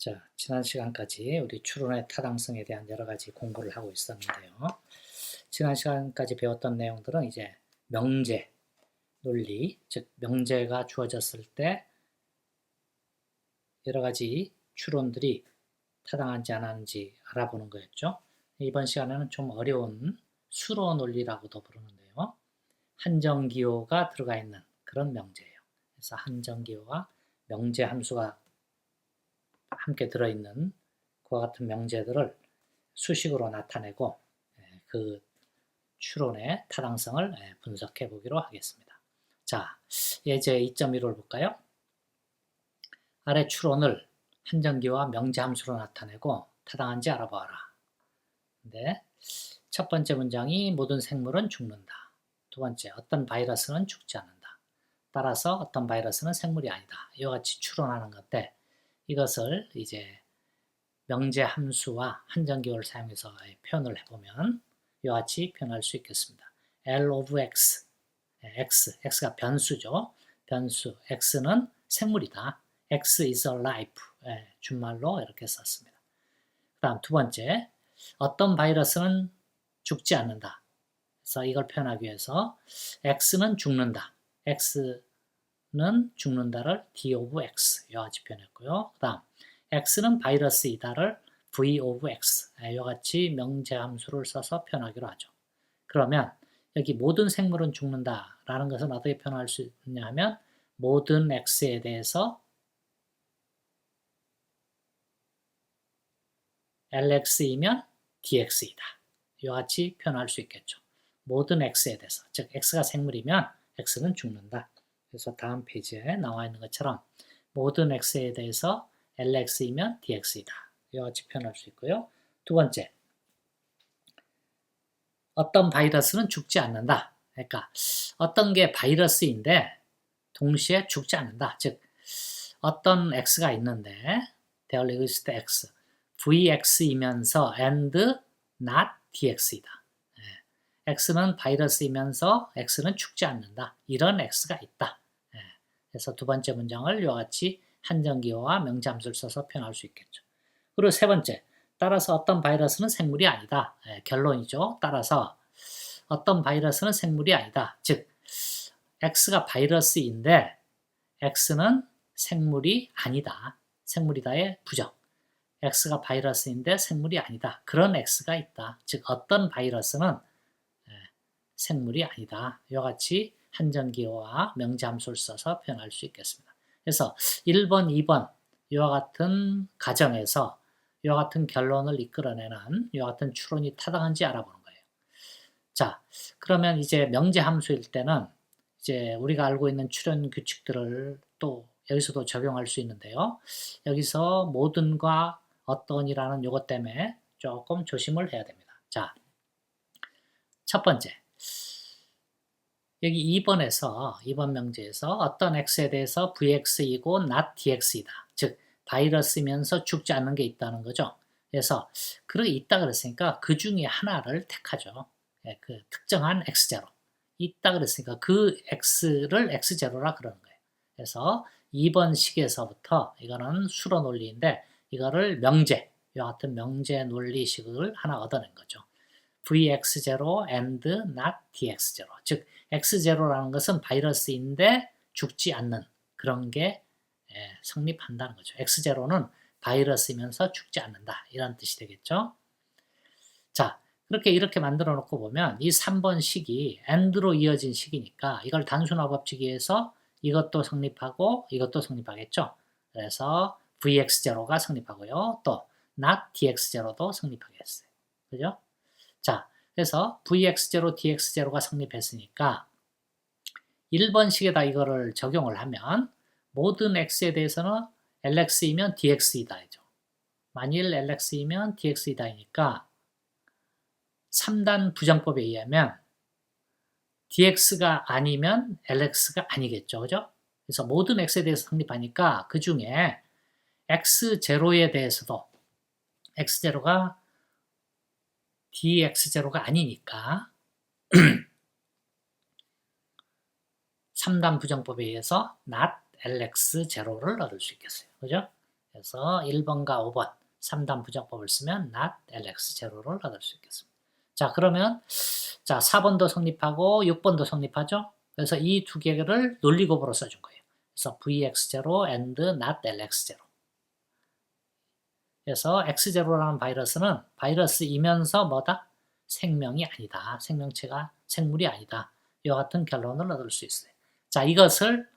자, 지난 시간까지 우리 추론의 타당성에 대한 여러 가지 공부를 하고 있었는데요. 지난 시간까지 배웠던 내용들은 이제 명제, 논리, 즉 명제가 주어졌을 때 여러 가지 추론들이 타당한지 안 하는지 알아보는 거였죠. 이번 시간에는 좀 어려운 수로 논리라고도 부르는데요. 한정기호가 들어가 있는 그런 명제예요. 그래서 한정기호와 명제 함수가 함께 들어있는 그와 같은 명제들을 수식으로 나타내고 그 추론의 타당성을 분석해 보기로 하겠습니다. 자, 예제 2.15를 볼까요? 아래 추론을 한정기와 명제함수로 나타내고 타당한지 알아보아라. 근데 첫 번째 문장이 모든 생물은 죽는다. 두 번째, 어떤 바이러스는 죽지 않는다. 따라서 어떤 바이러스는 생물이 아니다. 이와 같이 추론하는 건데 이것을 이제 명제 함수와 한정기호를 사용해서 표현을 해보면 이와 같이 표현할 수 있겠습니다. L of X, X가 변수죠. 변수, X는 생물이다. X is alive, 준말로 이렇게 썼습니다. 그 다음 두 번째, 어떤 바이러스는 죽지 않는다. 그래서 이걸 표현하기 위해서 X는 죽는다. X는 죽는다를 D of X, 이와 같이 표현했고요. 그 다음 X는 바이러스이다를 V of X, 이와 같이 명제 함수를 써서 표현하기로 하죠. 그러면 여기 모든 생물은 죽는다 라는 것은 어떻게 표현할 수 있냐 하면 모든 X에 대해서 LX이면 DX이다. 이와 같이 표현할 수 있겠죠. 모든 X에 대해서, 즉 X가 생물이면 X는 죽는다. 그래서 다음 페이지에 나와 있는 것처럼 모든 X에 대해서 LX이면 DX이다. 이와 같이 표현할 수 있고요. 두 번째, 어떤 바이러스는 죽지 않는다. 그러니까 어떤 게 바이러스인데 동시에 죽지 않는다. 즉 어떤 X가 있는데 there exists X, VX이면서 and not DX이다. X는 바이러스이면서 X는 죽지 않는다. 이런 X가 있다. 그래서 두 번째 문장을 이와 같이 한정기호와 명제함수를 써서 표현할 수 있겠죠. 그리고 세 번째, 따라서 어떤 바이러스는 생물이 아니다. 결론이죠. 따라서 어떤 바이러스는 생물이 아니다. 즉 X가 바이러스인데 X는 생물이 아니다. 생물이다의 부정. X가 바이러스인데 생물이 아니다. 그런 X가 있다. 즉 어떤 바이러스는 생물이 아니다. 이와 같이 한정기호와 명제함수를 써서 표현할 수 있겠습니다. 그래서 1번, 2번 이와 같은 가정에서 이와 같은 결론을 이끌어내는 이와 같은 추론이 타당한지 알아보는 거예요. 자, 그러면 이제 명제함수일 때는 이제 우리가 알고 있는 추론 규칙들을 또 여기서도 적용할 수 있는데요. 여기서 모든과 어떤이라는 요것 때문에 조금 조심을 해야 됩니다. 자, 첫 번째. 여기 2번 명제에서 어떤 x에 대해서 vx이고 not dx이다. 즉 바이러스면서 죽지 않는 게 있다는 거죠. 그래서 그렇게 있다 그랬으니까 그 중에 하나를 택하죠. 그 특정한 x제로. 있다 그랬으니까 그 x를 x제로라 그러는 거예요. 그래서 2번 식에서부터 이거는 수로 논리인데 이거를 명제, 이와 같은 명제 논리식을 하나 얻어낸 거죠. vx0 and not dx0. 즉 x0라는 것은 바이러스인데 죽지 않는 그런 게 성립한다는 거죠. x0는 바이러스이면서 죽지 않는다. 이런 뜻이 되겠죠. 자, 이렇게 만들어 놓고 보면 이 3번 식이 and로 이어진 식이니까 이걸 단순화 법칙에서 이것도 성립하고 이것도 성립하겠죠. 그래서 vx0가 성립하고요. 또 not dx0도 성립하겠어요. 그죠? 자, 그래서 vx0, dx0가 성립했으니까 1번식에다 이거를 적용을 하면 모든 x에 대해서는 lx이면 dx이다이죠. 만일 lx이면 dx이다이니까 3단 부정법에 의하면 dx가 아니면 lx가 아니겠죠. 그죠? 그래서 모든 x에 대해서 성립하니까 그 중에 x0에 대해서도 x0가 dx0가 아니니까 3단 부정법에 의해서 not lx0를 얻을 수 있겠어요. 그죠? 그래서 1번과 5번 3단 부정법을 쓰면 not LX0를 얻을 수 있겠습니다. 자, 그러면 자 4번도 성립하고 6번도 성립하죠. 그래서 이 두 개를 논리곱으로 써준 거예요. 그래서 VX0 and not LX0. 그래서 X0라는 바이러스는 바이러스이면서 뭐다? 생명이 아니다. 생명체가 생물이 아니다. 이와 같은 결론을 얻을 수 있어요. 자, 이것을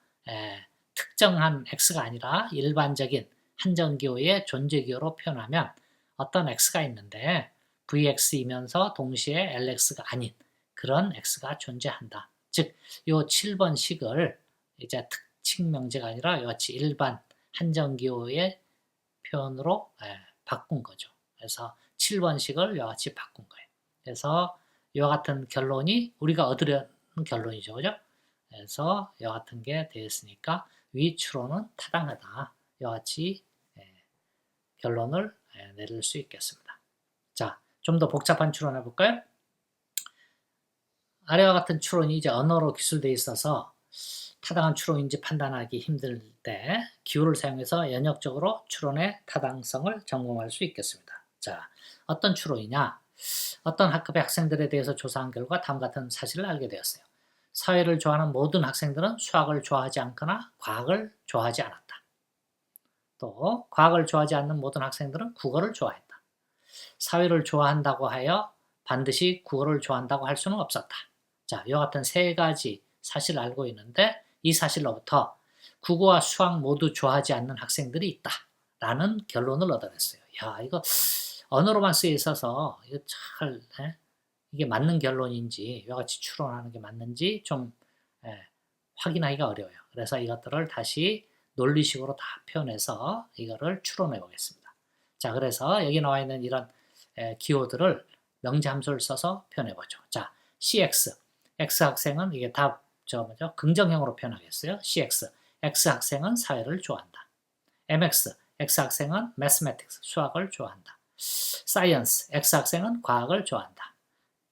특정한 X가 아니라 일반적인 한정기호의 존재기호로 표현하면 어떤 X가 있는데 VX이면서 동시에 LX가 아닌 그런 X가 존재한다. 즉, 이 7번 식을 이제 특징 명제가 아니라 이같이 일반 한정기호의 표현으로 바꾼 거죠. 그래서 7번식을 이와 같이 바꾼 거예요. 그래서 이와 같은 결론이 우리가 얻으려는 결론이죠. 그죠? 그래서 이와 같은 게 되었으니까 위 추론은 타당하다. 이와 같이 결론을 내릴 수 있겠습니다. 자, 좀 더 복잡한 추론 해볼까요? 아래와 같은 추론이 이제 언어로 기술되어 있어서 타당한 추론인지 판단하기 힘들 때 기호를 사용해서 연역적으로 추론의 타당성을 점검할 수 있겠습니다. 자, 어떤 추론이냐? 어떤 학급의 학생들에 대해서 조사한 결과 다음 같은 사실을 알게 되었어요. 사회를 좋아하는 모든 학생들은 수학을 좋아하지 않거나 과학을 좋아하지 않았다. 또 과학을 좋아하지 않는 모든 학생들은 국어를 좋아했다. 사회를 좋아한다고 하여 반드시 국어를 좋아한다고 할 수는 없었다. 자, 이와 같은 세 가지 사실을 알고 있는데 이 사실로부터 국어와 수학 모두 좋아하지 않는 학생들이 있다. 라는 결론을 얻어냈어요. 야, 이거 언어로만 쓰여 있어서 이거 잘 이게 맞는 결론인지 이와 같이 추론하는 게 맞는지 좀 확인하기가 어려워요. 그래서 이것들을 다시 논리식으로 다 표현해서 이거를 추론해 보겠습니다. 자, 그래서 여기 나와 있는 이런 기호들을 명제함수를 써서 표현해 보죠. 자, CX, X 학생은 이게 다 긍정형으로 표현하겠어요. CX, X 학생은 사회를 좋아한다. MX, X 학생은 Mathematics, 수학을 좋아한다. Science, X 학생은 과학을 좋아한다.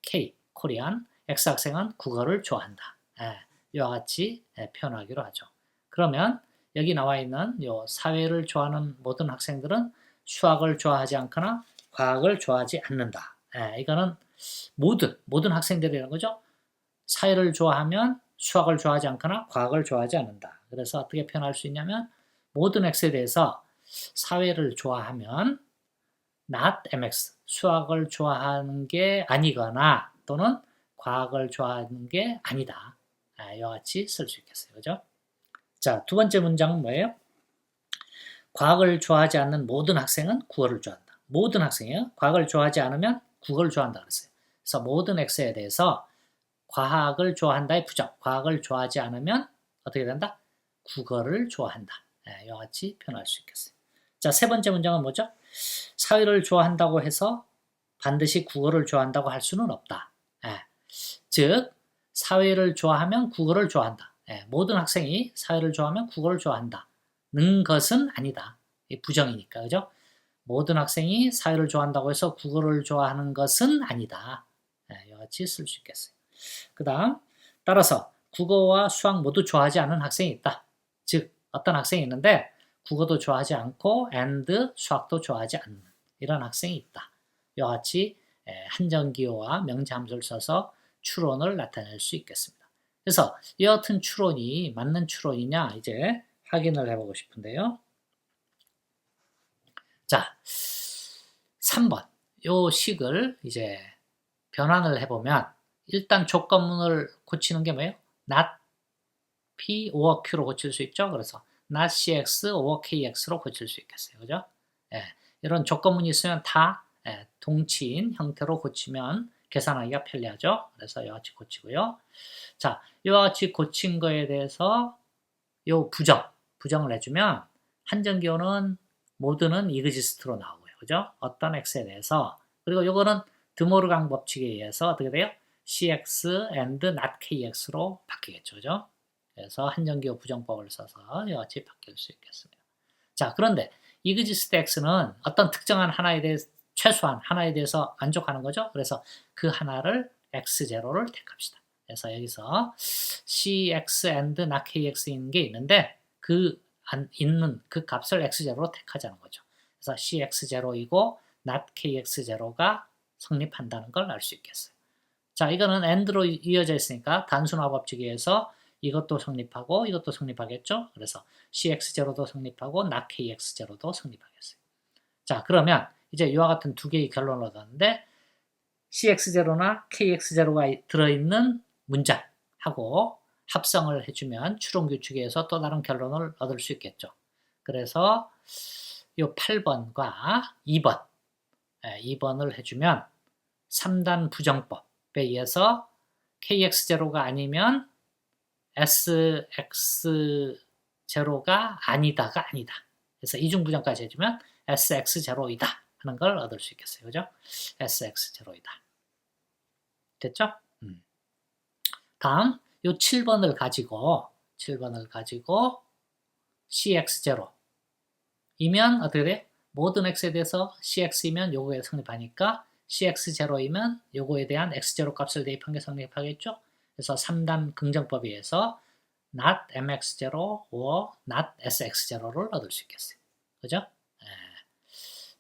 K, Korean, X 학생은 국어를 좋아한다. 이와 같이 표현하기로 하죠. 그러면 여기 나와 있는 요 사회를 좋아하는 모든 학생들은 수학을 좋아하지 않거나 과학을 좋아하지 않는다. 이거는 모든 학생들이라는 거죠. 사회를 좋아하면 수학을 좋아하지 않거나 과학을 좋아하지 않는다. 그래서 어떻게 표현할 수 있냐면 모든 X에 대해서 사회를 좋아하면 not MX, 수학을 좋아하는 게 아니거나 또는 과학을 좋아하는 게 아니다. 이와 같이 쓸 수 있겠어요. 그죠? 자, 두 번째 문장은 뭐예요? 과학을 좋아하지 않는 모든 학생은 국어를 좋아한다. 모든 학생이요. 과학을 좋아하지 않으면 국어를 좋아한다 그랬어요. 그래서 모든 X에 대해서 과학을 좋아한다의 부정, 과학을 좋아하지 않으면 어떻게 된다? 국어를 좋아한다. 이와 같이 표현할 수 있겠어요. 자, 세 번째 문장은 뭐죠? 사회를 좋아한다고 해서 반드시 국어를 좋아한다고 할 수는 없다. 즉, 사회를 좋아하면 국어를 좋아한다. 모든 학생이 사회를 좋아하면 국어를 좋아한다. 는 것은 아니다. 부정이니까, 그죠? 모든 학생이 사회를 좋아한다고 해서 국어를 좋아하는 것은 아니다. 이와 같이 쓸 수 있겠어요. 그 다음, 따라서 국어와 수학 모두 좋아하지 않는 학생이 있다. 즉, 어떤 학생이 있는데 국어도 좋아하지 않고 and 수학도 좋아하지 않는 이런 학생이 있다. 이와 같이 한정기호와 명제함수를 써서 추론을 나타낼 수 있겠습니다. 그래서 이 같은 추론이 맞는 추론이냐 이제 확인을 해보고 싶은데요. 자, 3번 요 식을 이제 변환을 해보면 일단 조건문을 고치는 게 뭐예요? not p or q로 고칠 수 있죠. 그래서 not cx or kx로 고칠 수 있겠어요. 그죠? 이런 조건문이 있으면 다 동치인 형태로 고치면 계산하기가 편리하죠. 그래서 이와 같이 고치고요. 자, 이와 같이 고친 거에 대해서 요 부정을 해주면 한정기호는 모두는 이그지스트로 나오고요. 그죠? 어떤 x에 대해서 그리고 요거는 드모르강 법칙에 의해서 어떻게 돼요? cx and not kx로 바뀌겠죠. 그죠? 그래서 한정기호 부정법을 써서 이와 같이 바뀔 수 있겠습니다. 자, 그런데 이그지스트 x는 어떤 특정한 하나에 대해서 최소한 하나에 대해서 만족하는 거죠. 그래서 그 하나를 x0를 택합시다. 그래서 여기서 cx and not kx인 게 있는데 그 있는 그 값을 x0로 택하자는 거죠. 그래서 cx0이고 not kx0가 성립한다는 걸 알 수 있겠어요. 자, 이거는 AND로 이어져 있으니까 단순화 법칙에 의해서 이것도 성립하고 이것도 성립하겠죠? 그래서 cx0도 성립하고 not kx0도 성립하겠어요. 자, 그러면 이제 이와 같은 두 개의 결론을 얻었는데 cx0나 kx0가 들어있는 문장하고 합성을 해주면 추론규칙에 의해서 또 다른 결론을 얻을 수 있겠죠. 그래서 이 8번과 2번, 2번을 해주면 3단 부정법에 의해서 kx0가 아니면 sx0가 아니다가 아니다. 그래서 이중부정까지 해주면 sx0이다 하는 걸 얻을 수 있겠어요. 그죠? sx0이다. 됐죠? 다음 요 7번을 가지고 cx0 이면 어떻게 돼요? 모든 x에 대해서 cx이면 요거에 성립하니까 cx0이면 요거에 대한 x0 값을 대입한 게 성립하겠죠? 그래서 3단 긍정법에 의해서 not mx0 or not sx0를 얻을 수 있겠어요. 그죠?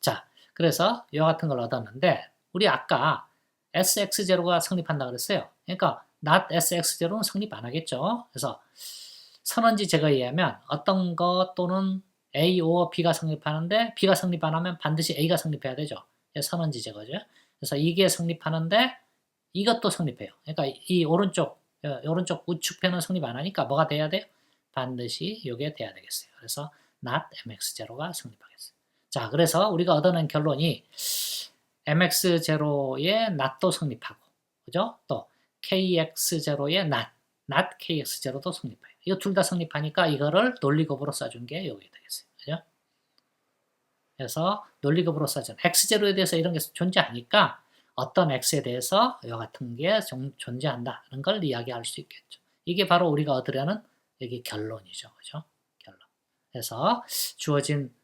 자, 그래서 이와 같은 걸 얻었는데 우리 아까 sx0가 성립한다 그랬어요. 그러니까 not sx0는 성립 안 하겠죠. 그래서 선언지 제거에 의하면 어떤 것 또는 A or B가 성립하는데 B가 성립 안 하면 반드시 A가 성립해야 되죠. 선언지 제거죠. 그래서 이게 성립하는데 이것도 성립해요. 그러니까 이 오른쪽 우측편은 성립 안 하니까 뭐가 돼야 돼요? 반드시 이게 돼야 되겠어요. 그래서 not mx0가 성립하겠어요. 자, 그래서 우리가 얻어낸 결론이 mx0의 not도 성립하고, 그죠? 또 kx0의 not kx0도 성립해요. 이거 둘 다 성립하니까 이거를 논리급으로 써준 게 여기 되겠어요. 그죠? 그래서 논리급으로 써준 x0에 대해서 이런 게 존재하니까 어떤 x에 대해서 이와 같은 게 존재한다는 걸 이야기할 수 있겠죠. 이게 바로 우리가 얻으려는 여기 결론이죠. 그죠? 결론. 그래서 주어진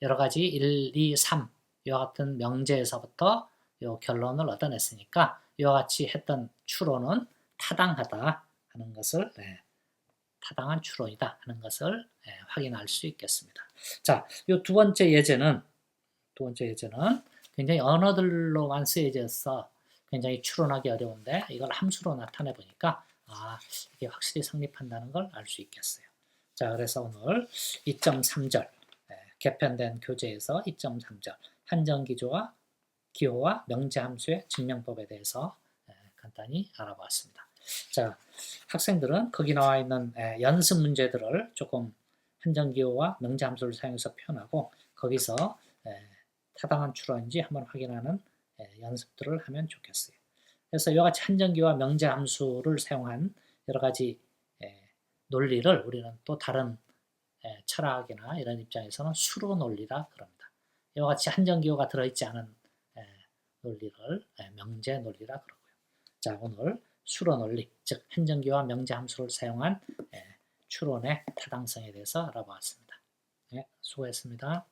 여러 가지 1, 2, 3 이와 같은 명제에서부터 이 결론을 얻어냈으니까 이와 같이 했던 추론은 타당하다 하는 것을 타당한 추론이다 하는 것을 확인할 수 있겠습니다. 자, 이 두 번째 예제는 굉장히 언어들로만 쓰여져 있어 굉장히 추론하기 어려운데 이걸 함수로 나타내 보니까 이게 확실히 성립한다는 걸 알 수 있겠어요. 자, 그래서 오늘 2.3절 개편된 교재에서 2.3절 한정기호와 명제함수의 증명법에 대해서 간단히 알아보았습니다. 자, 학생들은 거기 나와 있는 연습 문제들을 조금 한정기호와 명제함수를 사용해서 표현하고 거기서 타당한 추론인지 한번 확인하는 연습들을 하면 좋겠어요. 그래서 이와 같이 한정기호와 명제함수를 사용한 여러 가지 논리를 우리는 또 다른 철학이나 이런 입장에서는 수로 논리라 그럽니다. 이와 같이 한정기호가 들어있지 않은 논리를 명제 논리라 그러고요. 자, 오늘 수로 논리, 즉 한정기호와 명제함수를 사용한 추론의 타당성에 대해서 알아보았습니다. 네, 수고했습니다.